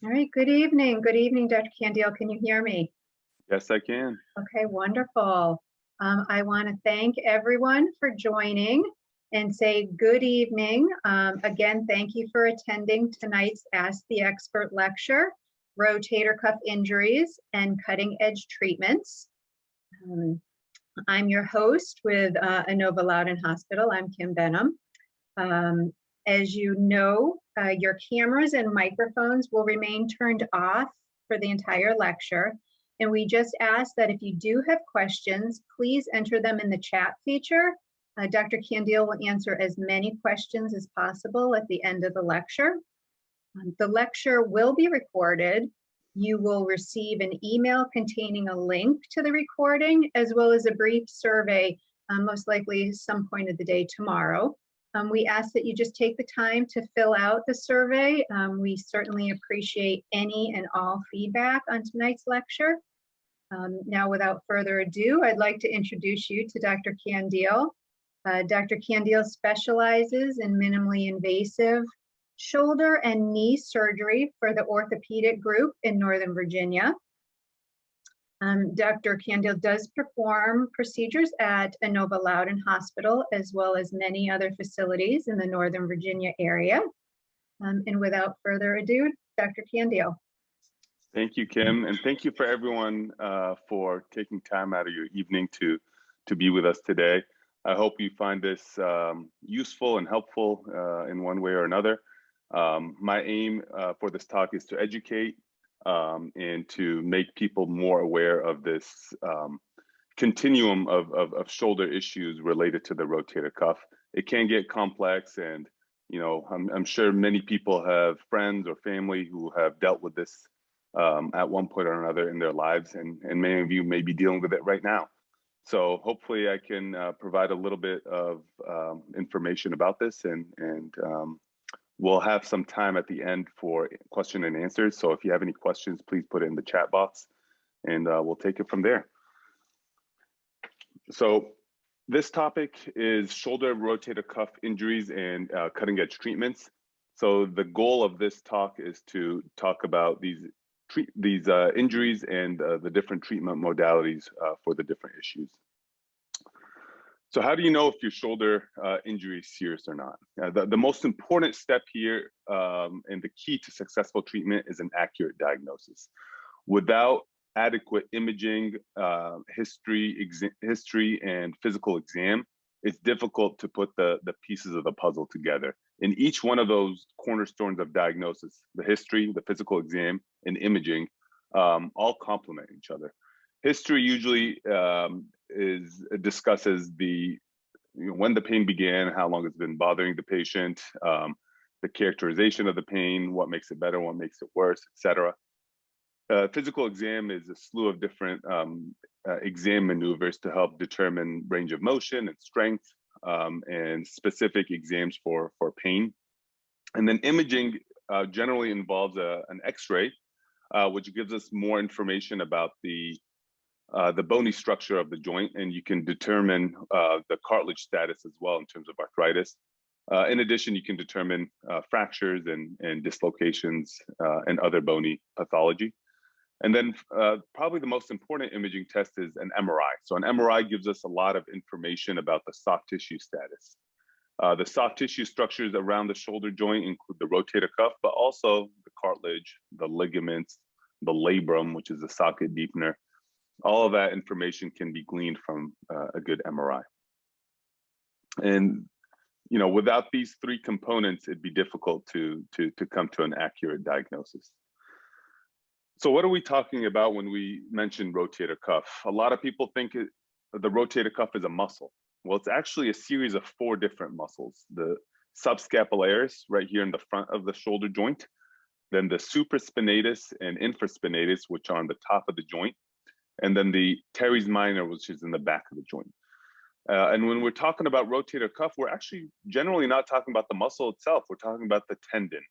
All right, good evening. Good evening, Dr. Kandil. Can you hear me? Yes, I can. Okay, wonderful. I want to thank everyone for joining and say good evening. Again, thank you for attending tonight's Ask the Expert lecture, Rotator Cuff Injuries and Cutting Edge Treatments. I'm your host with Inova Loudoun Hospital. I'm Kim Benham. As you know, your cameras and microphones will remain turned off for the entire lecture. And we just ask that if you do have questions, please enter them in the chat feature. Dr. Kandil will answer as many questions as possible at the end of the lecture. The lecture will be recorded. You will receive an email containing a link to the recording, as well as a brief survey, most likely some point of the day tomorrow. We ask that you just take the time to fill out the survey. We certainly appreciate any and all feedback on tonight's lecture. Now, without further ado, I'd like to introduce you to Dr. Kandil. Dr. Kandil specializes in minimally invasive shoulder and knee surgery for the orthopedic group in Northern Virginia. Dr. Kandil does perform procedures at Inova Loudoun Hospital, as well as many other facilities in the Northern Virginia area. And without further ado, Dr. Kandil. Thank you, Kim, and thank you for everyone for taking time out of your evening to be with us today. I hope you find this useful and helpful in one way or another. My aim for this talk is to educate and to make people more aware of this continuum of shoulder issues related to the rotator cuff. It can get complex, and I'm sure many people have friends or family who have dealt with this at one point or another in their lives, and many of you may be dealing with it right now. So hopefully I can provide a little bit of information about this, and we'll have some time at the end for question and answers. So if you have any questions, please put it in the chat box, and we'll take it from there. So this topic is shoulder rotator cuff injuries and cutting edge treatments. So the goal of this talk is to talk about these injuries and the different treatment modalities for the different issues. So how do you know if your shoulder injury is serious or not? The most important step here and the key to successful treatment is an accurate diagnosis. Without adequate imaging, history and physical exam, it's difficult to put the pieces of the puzzle together. In each one of those cornerstones of diagnosis, the history, the physical exam, and imaging all complement each other. History usually discusses when the pain began, how long it's been bothering the patient, the characterization of the pain, what makes it better, what makes it worse, etc. Physical exam is a slew of different exam maneuvers to help determine range of motion and strength, and specific exams for pain. And then imaging generally involves an X-ray, which gives us more information about the bony structure of the joint, and you can determine the cartilage status as well in terms of arthritis. In addition, you can determine fractures and dislocations and other bony pathology. And then probably the most important imaging test is an MRI. So an MRI gives us a lot of information about the soft tissue status. The soft tissue structures around the shoulder joint include the rotator cuff, but also the cartilage, the ligaments, the labrum, which is the socket deepener. All of that information can be gleaned from a good MRI. And without these three components, it'd be difficult to come to an accurate diagnosis. So what are we talking about when we mention rotator cuff? A lot of people think the rotator cuff is a muscle. Well, it's actually a series of 4 different muscles. The subscapularis right here in the front of the shoulder joint, then the supraspinatus and infraspinatus, which are on the top of the joint, and then the teres minor, which is in the back of the joint. And when we're talking about rotator cuff, we're actually generally not talking about the muscle itself. We're talking about the tendon.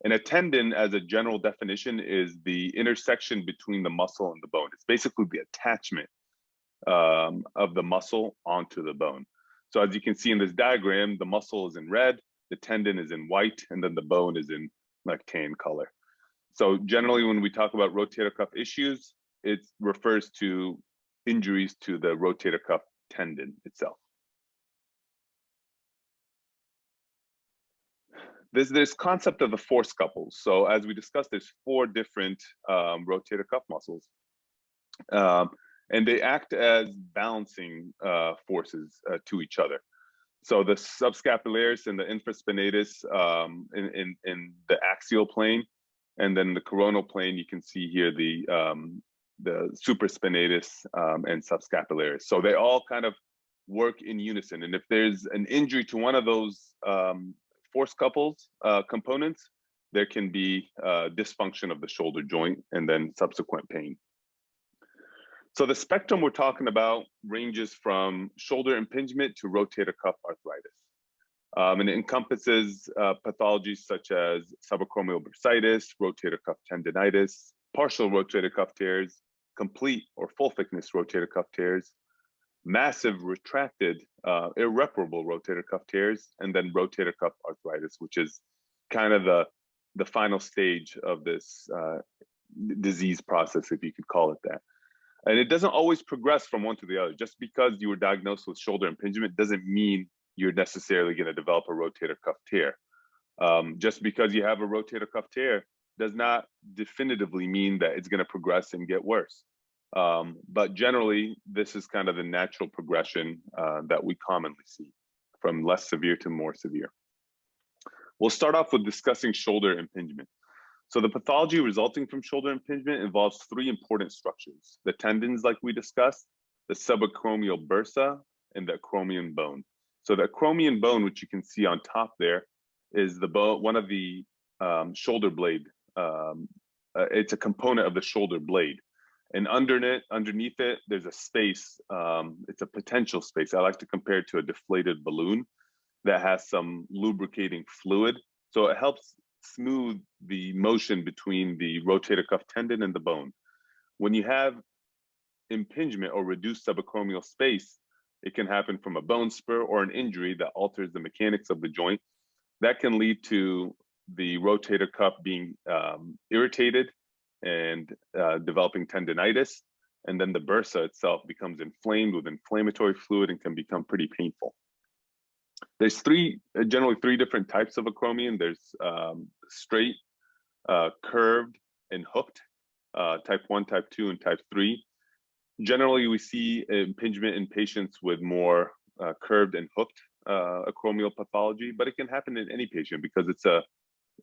And a tendon, as a general definition, is the intersection between the muscle and the bone. It's basically the attachment of the muscle onto the bone. So as you can see in this diagram, the muscle is in red, the tendon is in white, and then the bone is in like tan color. So generally, when we talk about rotator cuff issues, it refers to injuries to the rotator cuff tendon itself. There's this concept of the force couples. So as we discussed, there's 4 different rotator cuff muscles. And they act as balancing forces to each other. So the subscapularis and the infraspinatus in the axial plane, and then the coronal plane, you can see here the supraspinatus and subscapularis. So they all kind of work in unison. And if there's an injury to one of those force couples components, there can be dysfunction of the shoulder joint and then subsequent pain. So the spectrum we're talking about ranges from shoulder impingement to rotator cuff arthritis. And it encompasses pathologies such as subacromial bursitis, rotator cuff tendinitis, partial rotator cuff tears, complete or full thickness rotator cuff tears, massive retracted irreparable rotator cuff tears, and then rotator cuff arthritis, which is kind of the final stage of this disease process, if you could call it that. And it doesn't always progress from one to the other. Just because you were diagnosed with shoulder impingement doesn't mean you're necessarily going to develop a rotator cuff tear. Just because you have a rotator cuff tear does not definitively mean that it's going to progress and get worse. But generally, this is kind of the natural progression that we commonly see, from less severe to more severe. We'll start off with discussing shoulder impingement. So the pathology resulting from shoulder impingement involves 3 important structures: the tendons, like we discussed, the subacromial bursa, and the acromion bone. So the acromion bone, which you can see on top there, is the bone, one of the shoulder blade. It's a component of the shoulder blade. And underneath it, there's a space. It's a potential space. I like to compare it to a deflated balloon that has some lubricating fluid. So it helps smooth the motion between the rotator cuff tendon and the bone. When you have impingement or reduced subacromial space, it can happen from a bone spur or an injury that alters the mechanics of the joint. That can lead to the rotator cuff being irritated and developing tendinitis. And then the bursa itself becomes inflamed with inflammatory fluid and can become pretty painful. There's generally three different types of acromion. There's straight, curved, and hooked, type 1, type 2, and type 3. Generally, we see impingement in patients with more curved and hooked acromial pathology, but it can happen in any patient because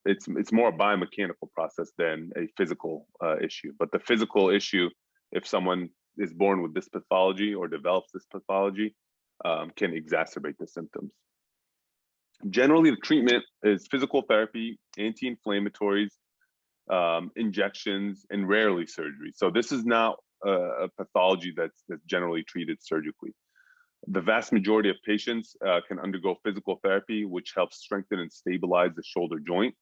it's more a biomechanical process than a physical issue. But the physical issue, if someone is born with this pathology or develops this pathology, can exacerbate the symptoms. Generally, the treatment is physical therapy, anti-inflammatories, injections, and rarely surgery. So this is not a pathology that's generally treated surgically. The vast majority of patients can undergo physical therapy, which helps strengthen and stabilize the shoulder joint.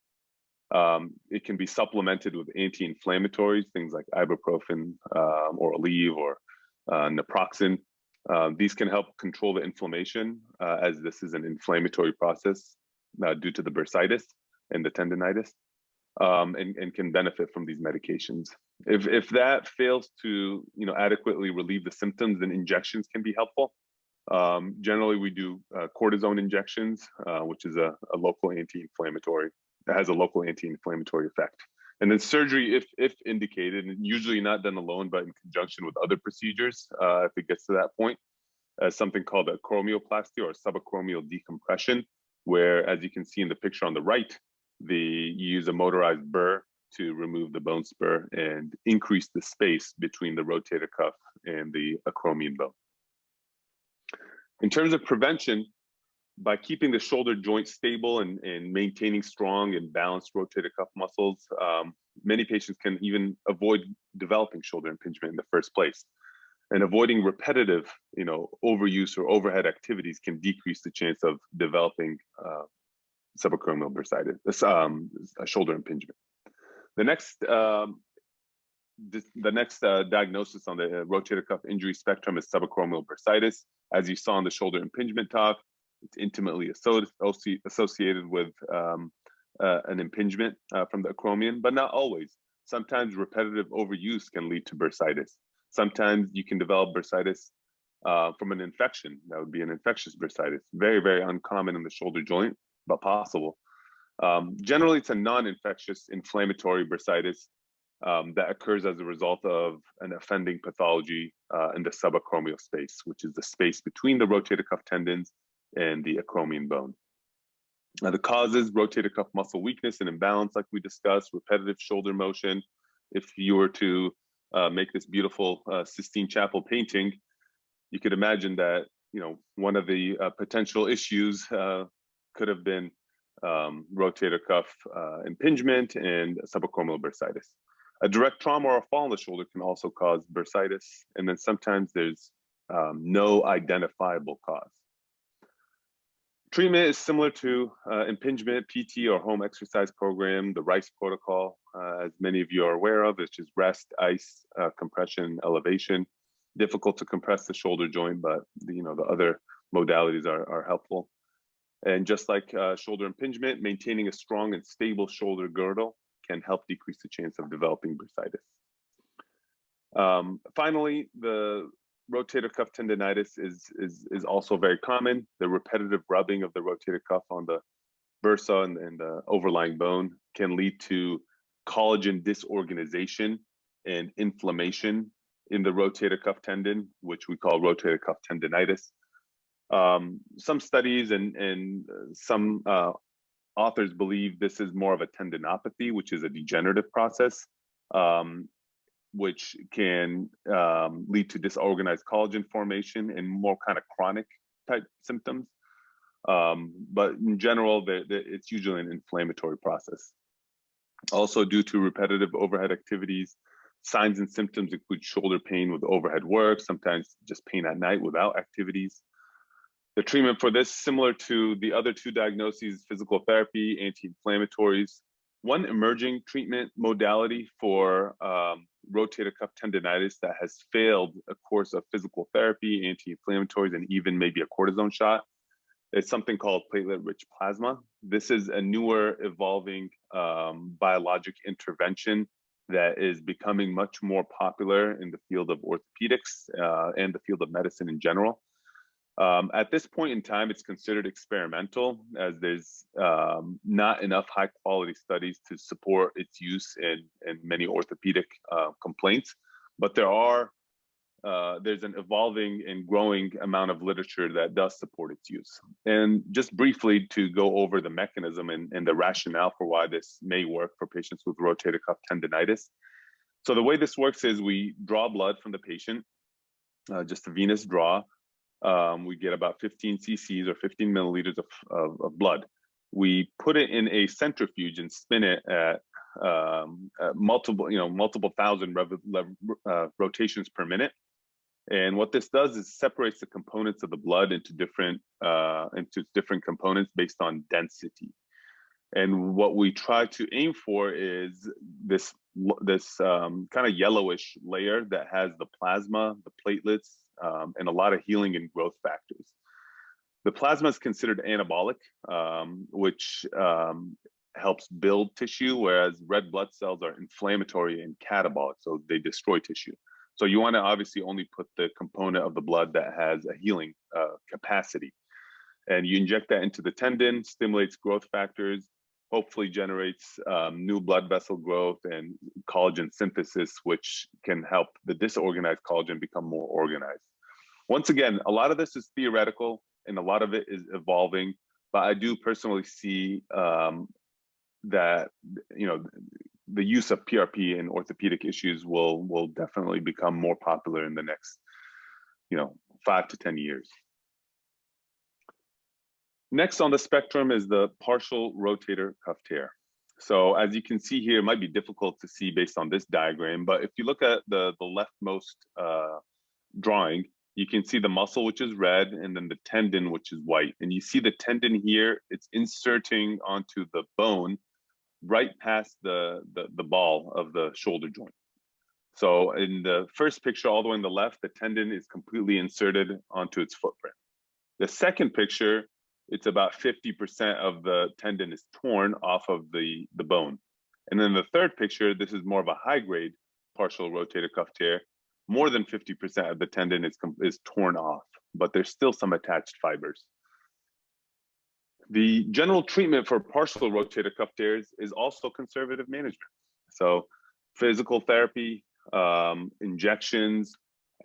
It can be supplemented with anti-inflammatories, things like ibuprofen or Aleve or naproxen. These can help control the inflammation as this is an inflammatory process due to the bursitis and the tendinitis, and can benefit from these medications. If that fails to adequately relieve the symptoms, then injections can be helpful. Generally, we do cortisone injections, which is a local anti-inflammatory. It has a local anti-inflammatory effect. And then surgery, if indicated, and usually not done alone, but in conjunction with other procedures, if it gets to that point, something called a acromioplasty or subacromial decompression, where, as you can see in the picture on the right, you use a motorized burr to remove the bone spur and increase the space between the rotator cuff and the acromion bone. In terms of prevention, by keeping the shoulder joint stable and maintaining strong and balanced rotator cuff muscles, many patients can even avoid developing shoulder impingement in the first place. And avoiding repetitive, overuse or overhead activities can decrease the chance of developing subacromial bursitis, shoulder impingement. The next diagnosis on the rotator cuff injury spectrum is subacromial bursitis. As you saw in the shoulder impingement talk, it's intimately associated with an impingement from the acromion, but not always. Sometimes repetitive overuse can lead to bursitis. Sometimes you can develop bursitis from an infection. That would be an infectious bursitis. Very, very uncommon in the shoulder joint, but possible. Generally, it's a non-infectious inflammatory bursitis that occurs as a result of an offending pathology in the subacromial space, which is the space between the rotator cuff tendons and the acromion bone. The causes: rotator cuff muscle weakness and imbalance, like we discussed, repetitive shoulder motion. If you were to make this beautiful Sistine Chapel painting, you could imagine that, you know, one of the potential issues could have been rotator cuff impingement and subacromial bursitis. A direct trauma or a fall on the shoulder can also cause bursitis, and then sometimes there's no identifiable cause. Treatment is similar to impingement, PT, or home exercise program, the RICE protocol, as many of you are aware of. It's just rest, ice, compression, elevation. Difficult to compress the shoulder joint, but the other modalities are helpful. And just like shoulder impingement, maintaining a strong and stable shoulder girdle can help decrease the chance of developing bursitis. Finally, the rotator cuff tendonitis is also very common. The repetitive rubbing of the rotator cuff on the bursa and the overlying bone can lead to collagen disorganization and inflammation in the rotator cuff tendon, which we call rotator cuff tendonitis. Some studies and some authors believe this is more of a tendinopathy, which is a degenerative process, which can lead to disorganized collagen formation and more kind of chronic type symptoms. But in general, it's usually an inflammatory process. Also, due to repetitive overhead activities, signs and symptoms include shoulder pain with overhead work, sometimes just pain at night without activities. The treatment for this, similar to the other two diagnoses, physical therapy, anti-inflammatories. One emerging treatment modality for rotator cuff tendonitis that has failed a course of physical therapy, anti-inflammatories, and even maybe a cortisone shot is something called platelet-rich plasma. This is a newer evolving biologic intervention that is becoming much more popular in the field of orthopedics and the field of medicine in general. At this point in time, it's considered experimental, as there's not enough high quality studies to support its use in many orthopedic complaints, but there's an evolving and growing amount of literature that does support its use. And just briefly to go over the mechanism and the rationale for why this may work for patients with rotator cuff tendonitis. So the way this works is we draw blood from the patient, just a venous draw. We get about 15 cc's or 15 milliliters of blood. We put it in a centrifuge and spin it at multiple thousand rotations per minute. And what this does is separates the components of the blood into different components based on density. And what we try to aim for is this kind of yellowish layer that has the plasma, the platelets, and a lot of healing and growth factors. The plasma is considered anabolic, which helps build tissue, whereas red blood cells are inflammatory and catabolic, so they destroy tissue. So you want to obviously only put the component of the blood that has a healing capacity. And you inject that into the tendon, stimulates growth factors, hopefully generates new blood vessel growth and collagen synthesis, which can help the disorganized collagen become more organized. Once again, a lot of this is theoretical and a lot of it is evolving, but I do personally see that the use of PRP in orthopedic issues will definitely become more popular in the next 5 to 10 years. Next on the spectrum is the partial rotator cuff tear. So as you can see here, it might be difficult to see based on this diagram, but if you look at the leftmost drawing, you can see the muscle, which is red, and then the tendon, which is white. And you see the tendon here, it's inserting onto the bone right past the ball of the shoulder joint. So in the first picture, all the way on the left, the tendon is completely inserted onto its footprint. The second picture, it's about 50% of the tendon is torn off of the bone. And then the third picture, this is more of a high-grade partial rotator cuff tear. More than 50% of the tendon is torn off, but there's still some attached fibers. The general treatment for partial rotator cuff tears is also conservative management. So physical therapy, injections,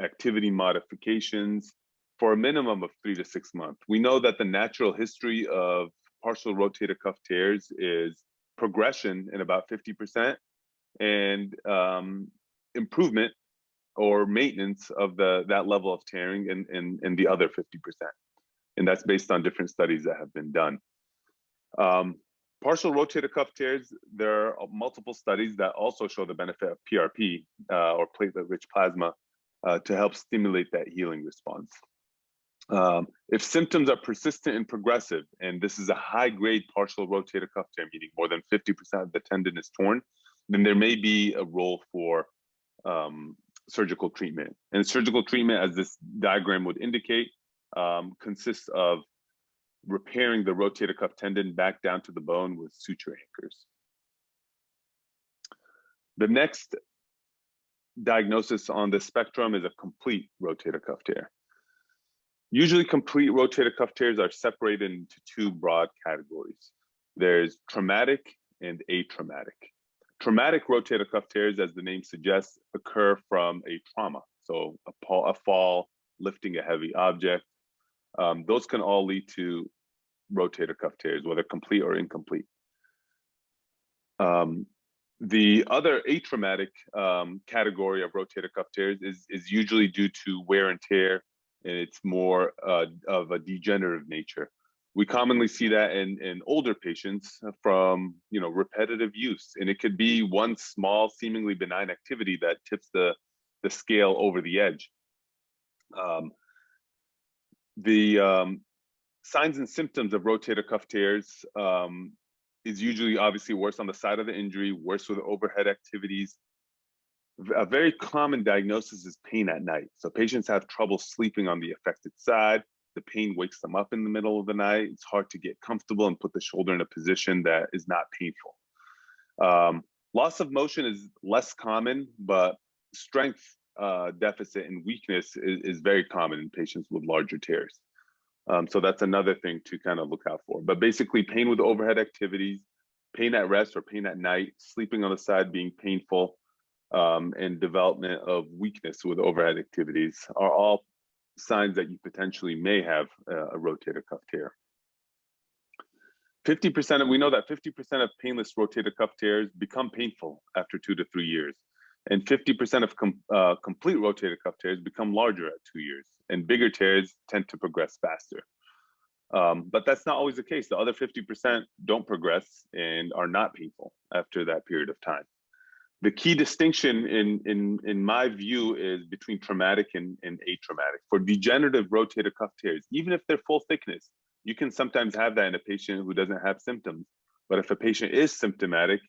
activity modifications for a minimum of 3 to 6 months. We know that the natural history of partial rotator cuff tears is progression in about 50% and improvement or maintenance of that level of tearing in the other 50%. And that's based on different studies that have been done. Partial rotator cuff tears, there are multiple studies that also show the benefit of PRP or platelet-rich plasma to help stimulate that healing response. If symptoms are persistent and progressive, and this is a high-grade partial rotator cuff tear, meaning more than 50% of the tendon is torn, then there may be a role for surgical treatment. And surgical treatment, as this diagram would indicate, consists of repairing the rotator cuff tendon back down to the bone with suture anchors. The next diagnosis on the spectrum is a complete rotator cuff tear. Usually complete rotator cuff tears are separated into two broad categories. There's traumatic and atraumatic. Traumatic rotator cuff tears, as the name suggests, occur from a trauma. So a fall, lifting a heavy object. Those can all lead to rotator cuff tears, whether complete or incomplete. The other atraumatic category of rotator cuff tears is usually due to wear and tear, and it's more of a degenerative nature. We commonly see that in older patients from repetitive use, and it could be one small, seemingly benign activity that tips the scale over the edge. The signs and symptoms of rotator cuff tears is usually obviously worse on the side of the injury, worse with overhead activities. A very common diagnosis is pain at night. So patients have trouble sleeping on the affected side. The pain wakes them up in the middle of the night. It's hard to get comfortable and put the shoulder in a position that is not painful. Loss of motion is less common, but strength deficit and weakness is very common in patients with larger tears. So that's another thing to kind of look out for. But basically, pain with overhead activities, pain at rest or pain at night, sleeping on the side being painful, and development of weakness with overhead activities are all signs that you potentially may have a rotator cuff tear. 50%, we know that 50% of painless rotator cuff tears become painful after 2 to 3 years. And 50% of complete rotator cuff tears become larger at 2 years, and bigger tears tend to progress faster. But that's not always the case. The other 50% don't progress and are not painful after that period of time. The key distinction in my view is between traumatic and atraumatic. For degenerative rotator cuff tears, even if they're full thickness, you can sometimes have that in a patient who doesn't have symptoms. But if a patient is symptomatic,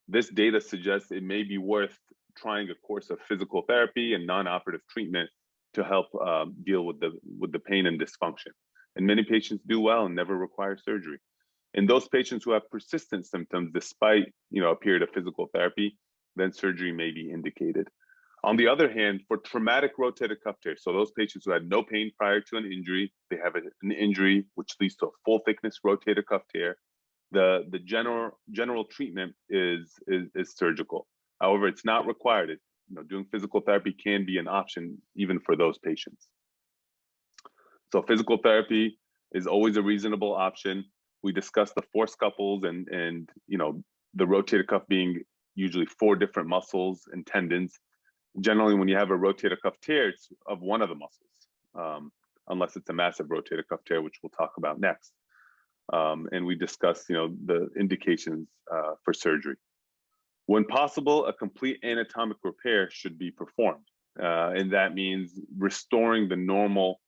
this data suggests it may be worth trying a course of physical therapy and non-operative treatment to help deal with the pain and dysfunction. And many patients do well and never require surgery. In those patients who have persistent symptoms despite a period of physical therapy, then surgery may be indicated. On the other hand, for traumatic rotator cuff tears, so those patients who had no pain prior to an injury, they have an injury which leads to a full thickness rotator cuff tear, the general treatment is surgical. However, it's not required. Doing physical therapy can be an option even for those patients. So physical therapy is always a reasonable option. We discussed the force couples and the rotator cuff being usually 4 different muscles and tendons. Generally, when you have a rotator cuff tear, it's of one of the muscles, unless it's a massive rotator cuff tear, which we'll talk about next. And we discussed, the indications for surgery. When possible, a complete anatomic repair should be performed. And that means restoring the normal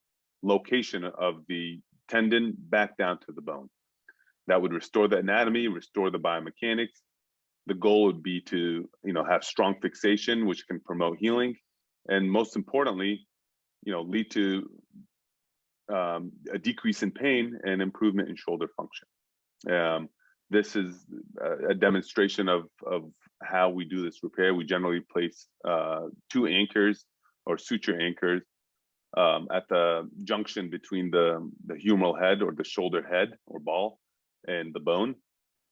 location of the tendon back down to the bone. That would restore the anatomy, restore the biomechanics. The goal would be to, have strong fixation, which can promote healing. And most importantly, lead to a decrease in pain and improvement in shoulder function. This is a demonstration of how we do this repair. We generally place 2 anchors or suture anchors at the junction between the humeral head or the shoulder head or ball and the bone.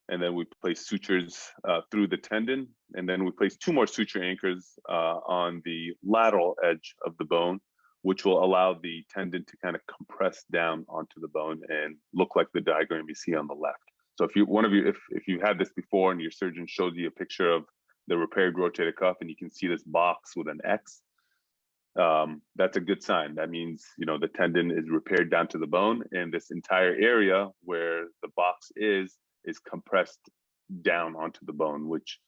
And then we place sutures through the tendon. And then we place 2 more suture anchors on the lateral edge of the bone, which will allow the tendon to kind of compress down onto the bone and look like the diagram you see on the left. So if you had this before and your surgeon showed you a picture of the repaired rotator cuff and you can see this box with an X, that's a good sign. That means, the tendon is repaired down to the bone, and this entire area where the box is compressed down onto the bone, which,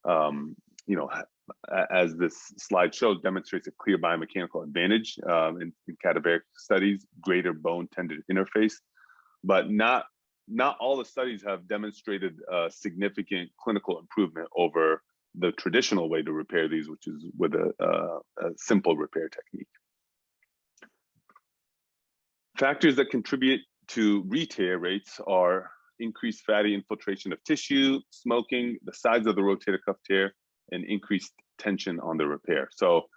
as this slide shows, demonstrates a clear biomechanical advantage in cadaveric studies, greater bone tendon interface, but not all the studies have demonstrated a significant clinical improvement over the traditional way to repair these, which is with a simple repair technique. Factors that contribute to re-tear rates are increased fatty infiltration of tissue, smoking, the size of the rotator cuff tear, and increased tension on the repair. So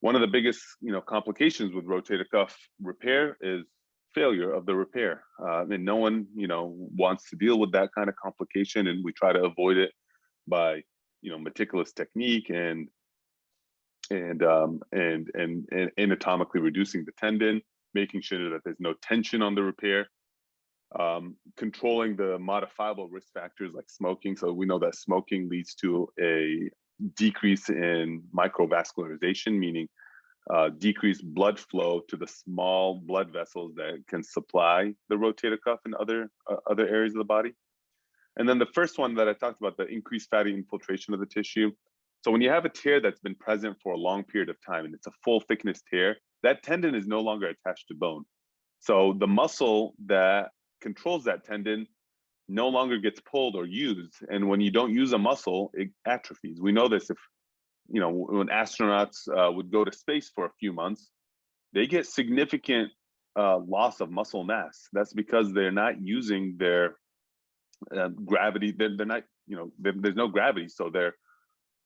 one of the biggest complications with rotator cuff repair is failure of the repair. And no one wants to deal with that kind of complication, and we try to avoid it by meticulous technique and anatomically reducing the tendon, making sure that there's no tension on the repair, controlling the modifiable risk factors like smoking. So we know that smoking leads to a decrease in microvascularization, meaning decreased blood flow to the small blood vessels that can supply the rotator cuff and other areas of the body. And then the first one that I talked about, the increased fatty infiltration of the tissue. So when you have a tear that's been present for a long period of time and it's a full thickness tear, that tendon is no longer attached to bone. So the muscle that controls that tendon no longer gets pulled or used. And when you don't use a muscle, it atrophies. We know this when astronauts would go to space for a few months, they get significant loss of muscle mass. That's because they're not using their gravity. They're not, there's no gravity. So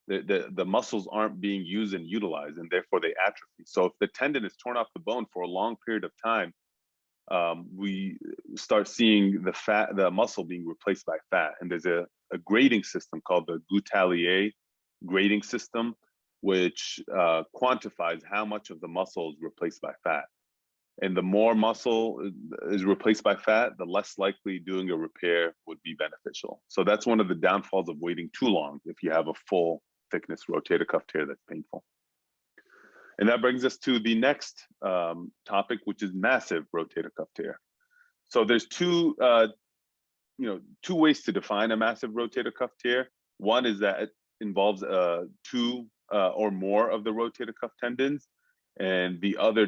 the muscles aren't being used and utilized, and therefore they atrophy. So if the tendon is torn off the bone for a long period of time, we start seeing the muscle being replaced by fat. And there's a grading system called the Goutallier grading system, which quantifies how much of the muscle is replaced by fat. And the more muscle is replaced by fat, the less likely doing a repair would be beneficial. So that's one of the downfalls of waiting too long if you have a full thickness rotator cuff tear that's painful. And that brings us to the next topic, which is massive rotator cuff tear. So there's two ways to define a massive rotator cuff tear. One is that it involves 2 or more of the rotator cuff tendons. And the other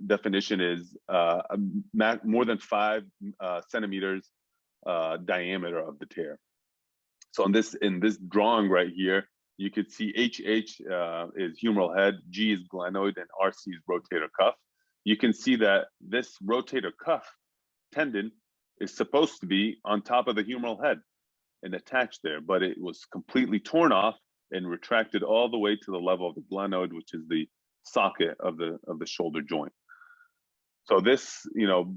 definition is more than 5 centimeters diameter of the tear. So in this drawing right here, you could see HH is humeral head, G is glenoid, and RC is rotator cuff. You can see that this rotator cuff tendon is supposed to be on top of the humeral head and attached there, but it was completely torn off and retracted all the way to the level of the glenoid, which is the socket of the shoulder joint. So this,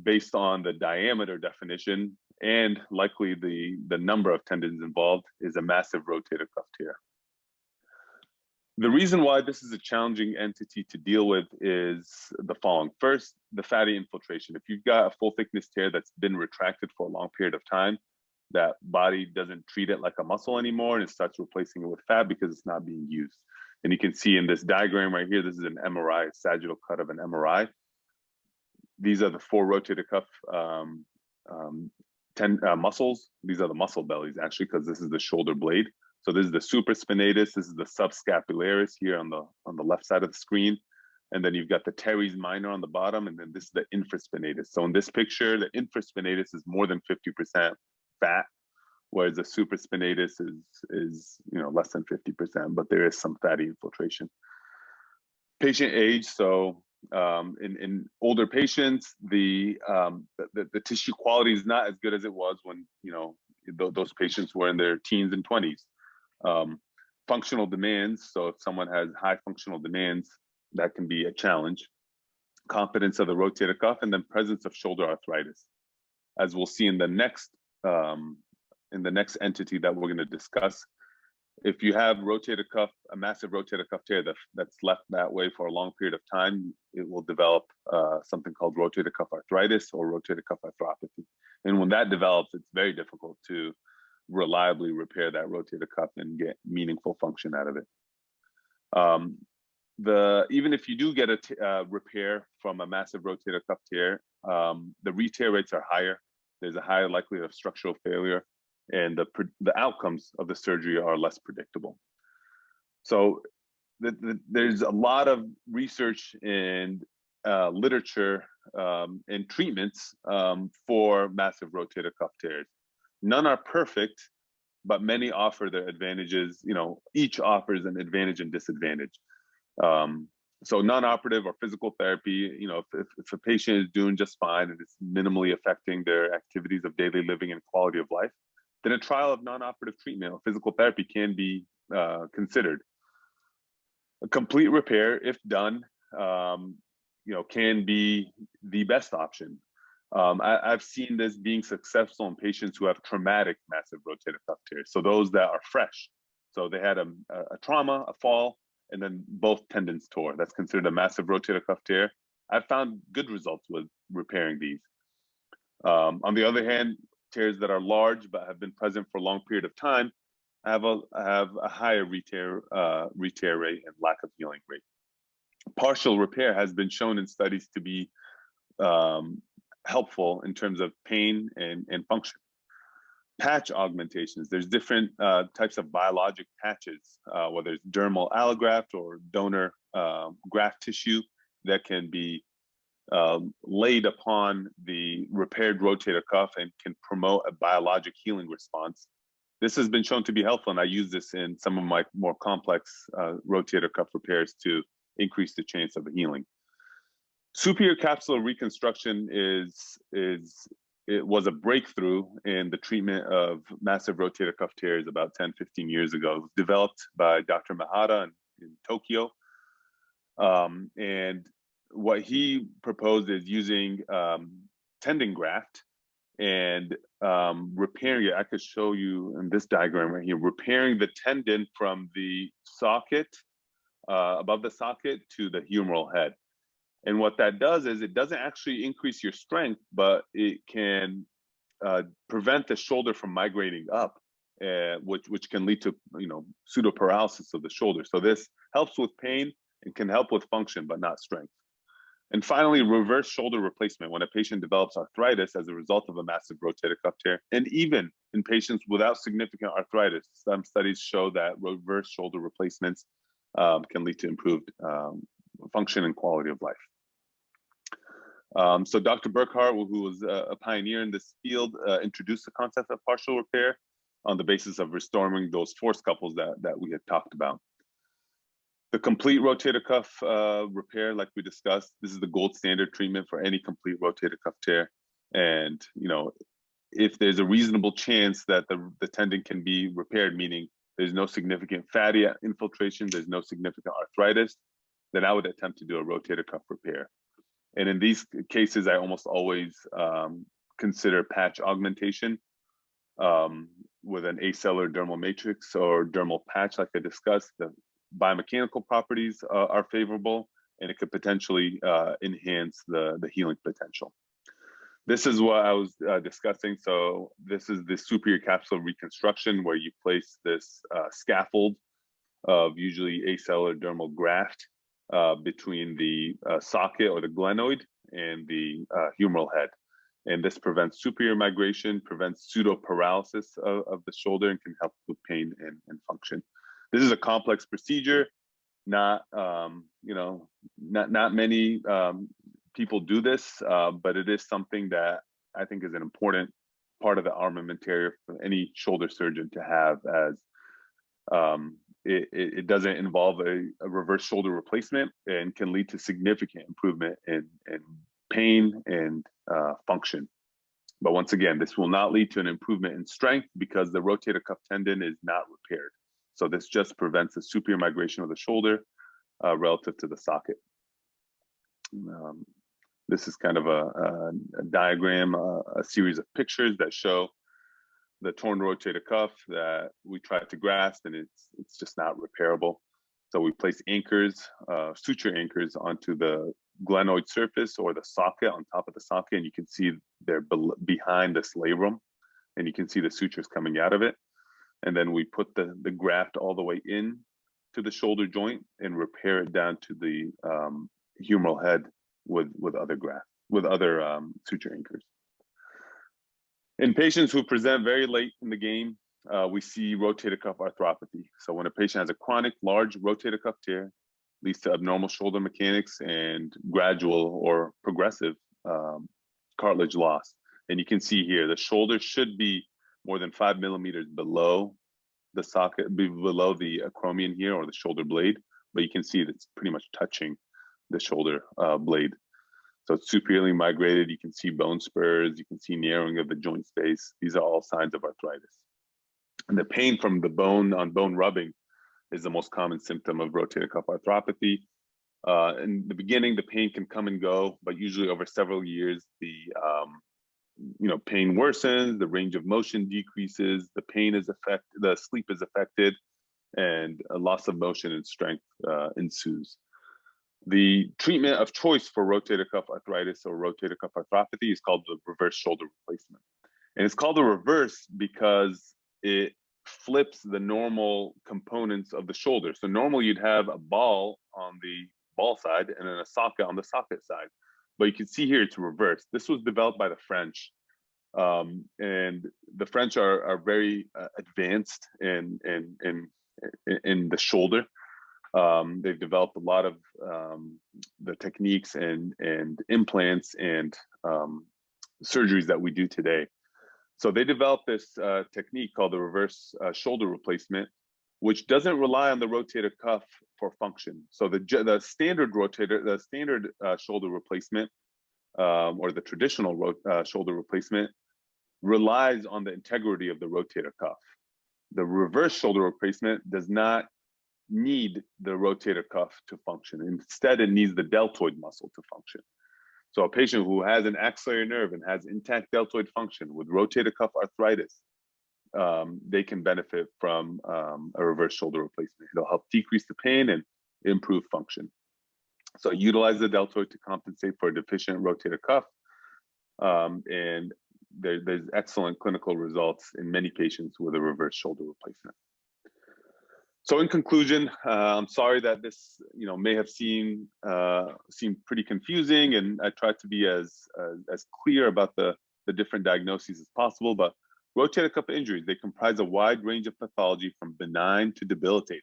based on the diameter definition and likely the number of tendons involved, is a massive rotator cuff tear. The reason why this is a challenging entity to deal with is the following. First, the fatty infiltration. If you've got a full thickness tear that's been retracted for a long period of time, that body doesn't treat it like a muscle anymore, and it starts replacing it with fat because it's not being used. And you can see in this diagram right here, this is an MRI, a sagittal cut of an MRI. These are the 4 rotator cuff muscles. These are the muscle bellies, actually, because this is the shoulder blade. So this is the supraspinatus, this is the subscapularis here on the left side of the screen. And then you've got the teres minor on the bottom, and then this is the infraspinatus. So in this picture, the infraspinatus is more than 50% fat, whereas the supraspinatus is less than 50%, but there is some fatty infiltration. Patient age, so In older patients, the tissue quality is not as good as it was when those patients were in their teens and 20s. Functional demands. So if someone has high functional demands, that can be a challenge. Competence of the rotator cuff, and then presence of shoulder arthritis, as we'll see in the next entity that we're going to discuss. If you have a massive rotator cuff tear that's left that way for a long period of time, it will develop something called rotator cuff arthritis or rotator cuff arthropathy. And when that develops, it's very difficult to reliably repair that rotator cuff and get meaningful function out of it. Even if you do get a repair from a massive rotator cuff tear, the re-tear rates are higher. There's a higher likelihood of structural failure, and the outcomes of the surgery are less predictable. So there's a lot of research and literature and treatments for massive rotator cuff tears. None are perfect, but many offer their advantages. Each offers an advantage and disadvantage. So non-operative or physical therapy, if a patient is doing just fine and it's minimally affecting their activities of daily living and quality of life, then a trial of non-operative treatment or physical therapy can be considered. A complete repair, if done, can be the best option. I've seen this being successful in patients who have traumatic massive rotator cuff tears. So those that are fresh. So they had a trauma, a fall, and then both tendons tore. That's considered a massive rotator cuff tear. I've found good results with repairing these. On the other hand, tears that are large but have been present for a long period of time have a higher re-tear rate and lack of healing rate. Partial repair has been shown in studies to be helpful in terms of pain and function. Patch augmentations. There's different types of biologic patches, whether it's dermal allograft or donor graft tissue that can be laid upon the repaired rotator cuff and can promote a biologic healing response. This has been shown to be helpful, and I use this in some of my more complex rotator cuff repairs to increase the chance of healing. Superior capsular reconstruction it was a breakthrough in the treatment of massive rotator cuff tears about 10, 15 years ago. It was developed by Dr. Mahata in Tokyo. And what he proposed is using tendon graft and repairing it. I could show you in this diagram right here, repairing the tendon from the socket, above the socket to the humeral head. And what that does is it doesn't actually increase your strength, but it can prevent the shoulder from migrating up, which can lead to pseudoparalysis of the shoulder. So this helps with pain and can help with function, but not strength. And finally, reverse shoulder replacement when a patient develops arthritis as a result of a massive rotator cuff tear. And even in patients without significant arthritis, some studies show that reverse shoulder replacements can lead to improved function and quality of life. So Dr. Burkhardt, who was a pioneer in this field, introduced the concept of partial repair on the basis of restoring those force couples that we had talked about. The complete rotator cuff repair, like we discussed, this is the gold standard treatment for any complete rotator cuff tear. And if there's a reasonable chance that the tendon can be repaired, meaning there's no significant fatty infiltration, there's no significant arthritis, then I would attempt to do a rotator cuff repair. And in these cases, I almost always consider patch augmentation with an acellular dermal matrix or dermal patch, like I discussed. The biomechanical properties are favorable, and it could potentially enhance the healing potential. This is what I was discussing. So this is the superior capsular reconstruction, where you place this scaffold of usually acellular dermal graft between the socket or the glenoid and the humeral head. And this prevents superior migration, prevents pseudoparalysis of the shoulder, and can help with pain and function. This is a complex procedure. Not many people do this, but it is something that I think is an important part of the armamentarium for any shoulder surgeon to have as it doesn't involve a reverse shoulder replacement and can lead to significant improvement in pain and function. But once again, this will not lead to an improvement in strength because the rotator cuff tendon is not repaired. So this just prevents the superior migration of the shoulder relative to the socket. This is kind of a diagram, a series of pictures that show the torn rotator cuff that we tried to grasp, and it's just not repairable. So we place anchors, suture anchors onto the glenoid surface or the socket on top of the socket, and you can see they're behind this labrum, and you can see the sutures coming out of it. And then we put the graft all the way in to the shoulder joint and repair it down to the humeral head with other suture anchors. In patients who present very late in the game, we see rotator cuff arthropathy. So when a patient has a chronic large rotator cuff tear, leads to abnormal shoulder mechanics and gradual or progressive cartilage loss. And you can see here, the shoulder should be more than 5 millimeters below the socket, below the acromion here, or the shoulder blade, but you can see that it's pretty much touching the shoulder blade. So it's superiorly migrated. You can see bone spurs, you can see narrowing of the joint space. These are all signs of arthritis. And the pain from the bone on bone rubbing is the most common symptom of rotator cuff arthropathy. In the beginning, the pain can come and go, but usually over several years, the pain worsens, the range of motion decreases, the pain is affected, the sleep is affected, and a loss of motion and strength ensues. The treatment of choice for rotator cuff arthritis or rotator cuff arthropathy is called the reverse shoulder replacement. And it's called a reverse because it flips the normal components of the shoulder. So normally you'd have a ball on the ball side and then a socket on the socket side. But you can see here it's reversed. This was developed by the French. And the French are very advanced in the shoulder. They've developed a lot of the techniques and implants and surgeries that we do today. So they developed this technique called the reverse shoulder replacement, which doesn't rely on the rotator cuff for function. So the standard shoulder replacement, or the traditional shoulder replacement, relies on the integrity of the rotator cuff. The reverse shoulder replacement does not need the rotator cuff to function. Instead, it needs the deltoid muscle to function. So a patient who has an axillary nerve and has intact deltoid function with rotator cuff arthritis, they can benefit from a reverse shoulder replacement. It'll help decrease the pain and improve function. So utilize the deltoid to compensate for a deficient rotator cuff. And there's excellent clinical results in many patients with a reverse shoulder replacement. So in conclusion, I'm sorry that this may have seemed pretty confusing, and I tried to be as clear about the different diagnoses as possible. But rotator cuff injuries, they comprise a wide range of pathology from benign to debilitating.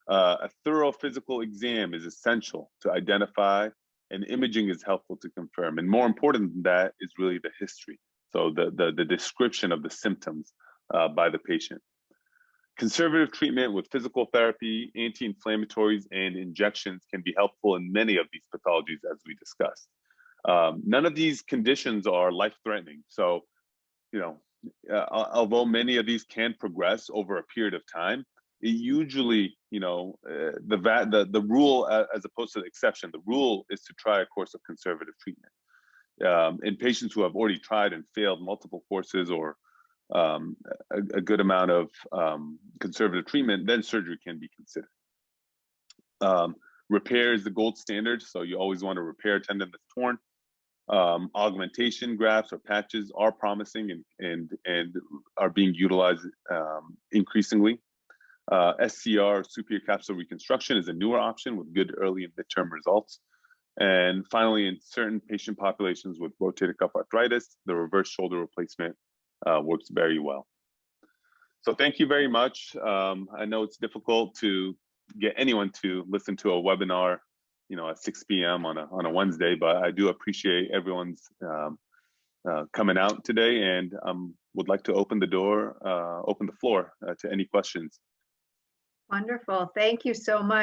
A thorough physical exam is essential to identify, and imaging is helpful to confirm. And more important than that is really the history. So the description of the symptoms by the patient. Conservative treatment with physical therapy, anti-inflammatories, and injections can be helpful in many of these pathologies, as we discussed. None of these conditions are life-threatening. So, although many of these can progress over a period of time, it usually, the rule, as opposed to the exception, the rule is to try a course of conservative treatment. In patients who have already tried and failed multiple courses or a good amount of conservative treatment, then surgery can be considered. Repair is the gold standard, so you always want to repair a tendon that's torn. Augmentation grafts or patches are promising and are being utilized increasingly. SCR, superior capsule reconstruction, is a newer option with good early and midterm results. And finally, in certain patient populations with rotator cuff arthritis, the reverse shoulder replacement works very well. So thank you very much. I know it's difficult to get anyone to listen to a webinar, at 6 p.m. on a Wednesday, but I do appreciate everyone's coming out today, and would like to open the floor to any questions. Wonderful. Thank you so much.